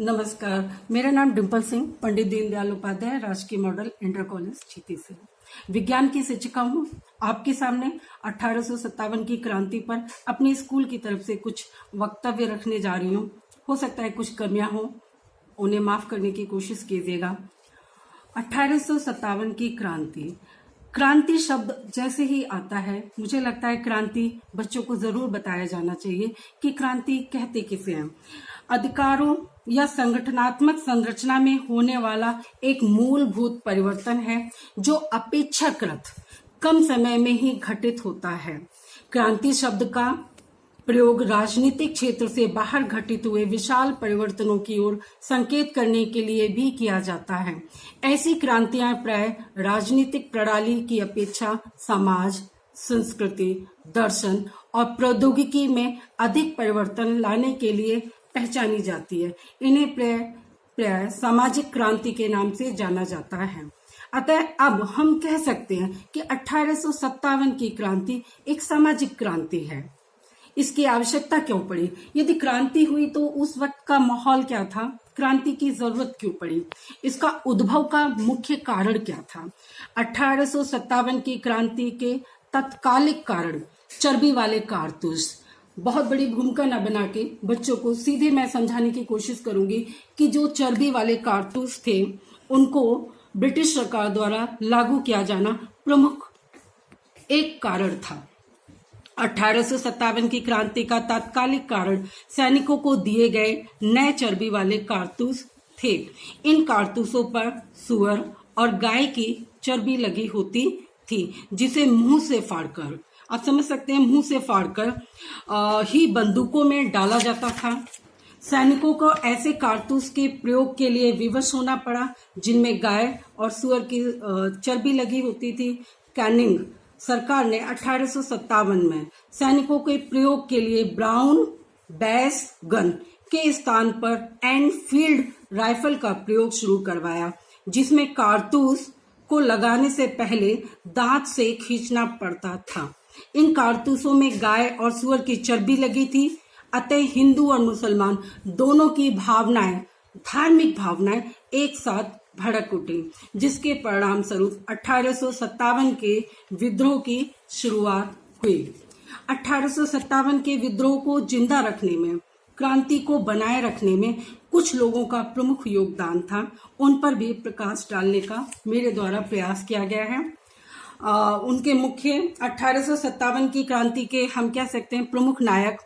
नमस्कार, मेरा नाम डिम्पल सिंह, पंडित दीनदयाल उपाध्याय राजकीय मॉडल इंटर कॉलेज चीती से विज्ञान की शिक्षिका हूँ। आपके सामने 1857 की क्रांति पर अपने स्कूल की तरफ से कुछ वक्तव्य रखने जा रही हूँ। हो सकता है कुछ कमियां हो, उन्हें माफ करने की कोशिश कीजिएगा। 1857 की क्रांति, क्रांति शब्द जैसे ही आता है मुझे लगता है क्रांति बच्चों को जरूर बताया जाना चाहिए कि क्रांति कहते किसे हैं। अधिकारों या संगठनात्मक संरचना में होने वाला एक मूलभूत परिवर्तन है जो अपेक्षाकृत कम समय में ही घटित होता है। क्रांति शब्द का प्रयोग राजनीतिक क्षेत्र से बाहर घटित हुए विशाल परिवर्तनों की ओर संकेत करने के लिए भी किया जाता है। ऐसी क्रांतियां प्राय राजनीतिक प्रणाली की अपेक्षा समाज, संस्कृति, दर्शन और प्रौद्योगिकी में अधिक परिवर्तन लाने के लिए पहचानी जाती है। इन्हें प्राय सामाजिक क्रांति के नाम से जाना जाता है। अतः अब हम कह सकते हैं कि 1857 की क्रांति एक सामाजिक क्रांति है। इसकी आवश्यकता क्यों पड़ी? यदि क्रांति हुई तो उस वक्त का माहौल क्या था? क्रांति की जरूरत क्यों पड़ी? इसका उद्भव का मुख्य कारण क्या था? 1857 की क्रांति के तत्कालिक कारण चर्बी वाले कारतूस। बहुत बड़ी भूमिका न बना के बच्चों को सीधे मैं समझाने की कोशिश करूंगी कि जो चर्बी वाले कारतूस थे उनको ब्रिटिश सरकार द्वारा लागू किया जाना प्रमुख एक कारण था। 1857 की क्रांति का तात्कालिक कारण सैनिकों को दिए गए नए चर्बी वाले कारतूस थे। इन कारतूसों पर सुअर और गाय की चर्बी लगी होती थी, जिसे मुंह से फाड़कर, आप समझ सकते हैं, मुंह से फाड़कर ही बंदूकों में डाला जाता था। सैनिकों को ऐसे कारतूस के प्रयोग के लिए विवश होना पड़ा जिनमें गाय और सुअर की चर्बी लगी होती थी। कैनिंग सरकार ने 1857 में सैनिकों के प्रयोग के लिए ब्राउन बैस गन के स्थान पर एनफील्ड राइफल का प्रयोग शुरू करवाया, जिसमें कारतूस को लगाने से पहले दांत से खींचना पड़ता था। इन कारतूसों में गाय और सुअर की चर्बी लगी थी। अतः हिंदू और मुसलमान दोनों की भावनाएं, धार्मिक भावनाएं एक साथ भड़क उठी, जिसके परिणाम स्वरूप 1857 के विद्रोह की शुरुआत हुई। 1857 के विद्रोह को जिंदा रखने में, क्रांति को बनाए रखने में कुछ लोगों का प्रमुख योगदान था। उन पर भी प्रकाश डालने का मेरे द्वारा प्रयास किया गया है। उनके मुख्य 1857 की क्रांति के हम कह सकते हैं प्रमुख नायक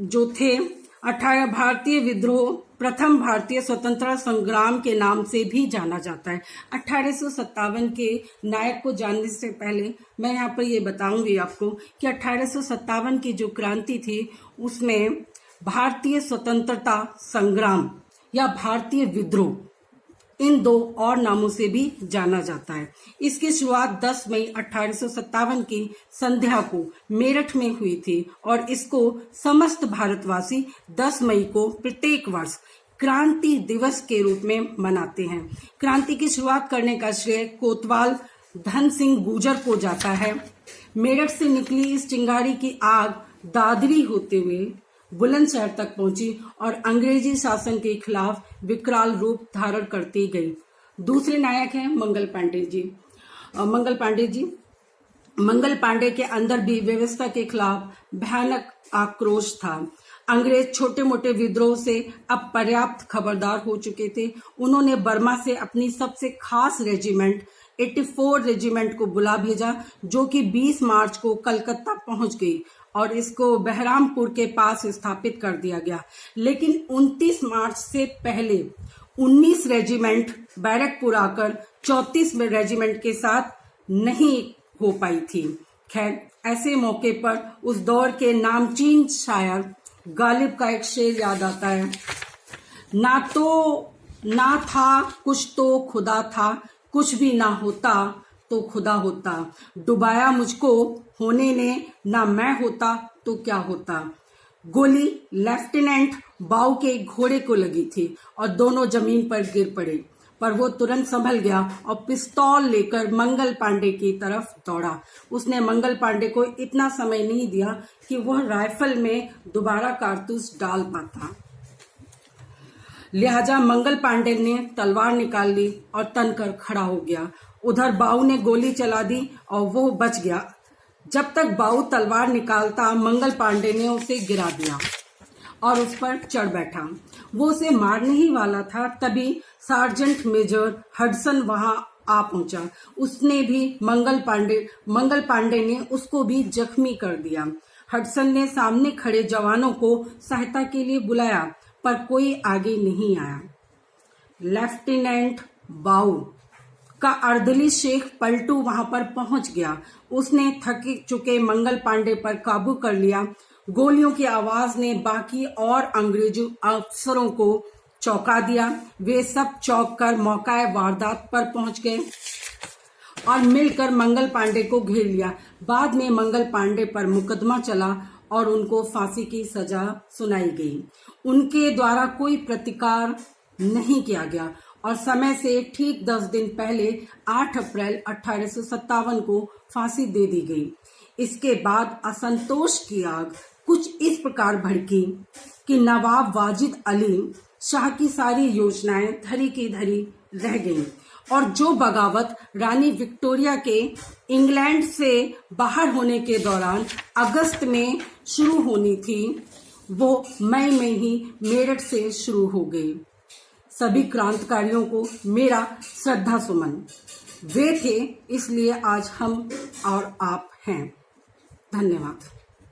जो थे, भारतीय विद्रोह प्रथम भारतीय स्वतंत्रता संग्राम के नाम से भी जाना जाता है। 1857 के नायक को जानने से पहले मैं यहाँ पर ये बताऊंगी आपको कि 1857 की जो क्रांति थी उसमें भारतीय स्वतंत्रता संग्राम या भारतीय विद्रोह, इन दो और नामों से भी जाना जाता है। इसकी शुरुआत 10 मई 1857 की संध्या को मेरठ में हुई थी और इसको समस्त भारतवासी 10 मई को प्रत्येक वर्ष क्रांति दिवस के रूप में मनाते हैं। क्रांति की शुरुआत करने का श्रेय कोतवाल धन सिंह गुर्जर को जाता है। मेरठ से निकली इस चिंगारी की आग दादरी होते हुए बुलंदशहर तक पहुंची और अंग्रेजी शासन के खिलाफ विकराल रूप धारण करती गई। दूसरे नायक हैं मंगल पांडे जी। मंगल पांडे के अंदर भी व्यवस्था के खिलाफ भयानक आक्रोश था। अंग्रेज छोटे मोटे विद्रोह से अब पर्याप्त खबरदार हो चुके थे। उन्होंने बर्मा से अपनी सबसे खास रेजिमेंट 84 रेजिमेंट को बुला भेजा, जो कि 20 मार्च को कलकत्ता पहुंच गई और इसको बहरामपुर के पास स्थापित कर दिया गया। लेकिन 29 मार्च से पहले 19 रेजिमेंट बैरकपुर आकर 34 रेजिमेंट के साथ नहीं हो पाई थी। खैर, ऐसे मौके पर उस दौर के नामचीन शायर गालिब का एक शेर याद आता है। ना था कुछ तो खुदा था, कुछ भी ना होता तो खुदा होता। डुबाया मुझको होने ने, ना मैं होता तो क्या होता। गोली लेफ्टिनेंट बाऊ के घोड़े को लगी थी और दोनों जमीन पर गिर पड़े, पर वो तुरंत संभल गया और पिस्तौल लेकर मंगल पांडे की तरफ दौड़ा। उसने मंगल पांडे को इतना समय नहीं दिया कि वह राइफल में दोबारा कारतूस डाल पाता। लिहाजा मंगल पांडे ने तलवार निकाल ली और तनकर खड़ा हो गया। उधर बाऊ ने गोली चला दी और वो बच गया। जब तक बाऊ तलवार निकालता, मंगल पांडे ने उसे गिरा दिया और उस पर चढ़ बैठा। वो उसे मारने ही वाला था, तभी सार्जेंट मेजर हडसन वहां आ पहुंचा। उसने भी मंगल पांडे ने उसको भी जख्मी कर दिया। हडसन ने सामने खड़े जवानों को सहायता के लिए बुलाया, पर कोई आगे नहीं आया। लेफ्टिनेंट बाऊ का अर्दली शेख पलटू वहां पर पहुंच गया। उसने थक चुके मंगल पांडे पर काबू कर लिया। गोलियों की आवाज ने बाकी और अंग्रेजों अफसरों को चौंका दिया। वे सब चौंक कर मौका वारदात पर पहुंच गए और मिलकर मंगल पांडे को घेर लिया। बाद में मंगल पांडे पर मुकदमा चला और उनको फांसी की सजा सुनाई गई। उनके द्वारा कोई प्रतिकार नहीं किया गया और समय से ठीक 10 दिन पहले 8 अप्रैल 1857 को फांसी दे दी गई। इसके बाद असंतोष की आग कुछ इस प्रकार भड़की कि नवाब वाजिद अली शाह की सारी योजनाएं धरी की धरी रह गईं और जो बगावत रानी विक्टोरिया के इंग्लैंड से बाहर होने के दौरान अगस्त में शुरू होनी थी, वो मई में ही मेरठ से शुरू हो गई। सभी क्रांतिकारियों को मेरा श्रद्धा सुमन। वे थे, इसलिए आज हम और आप हैं। धन्यवाद।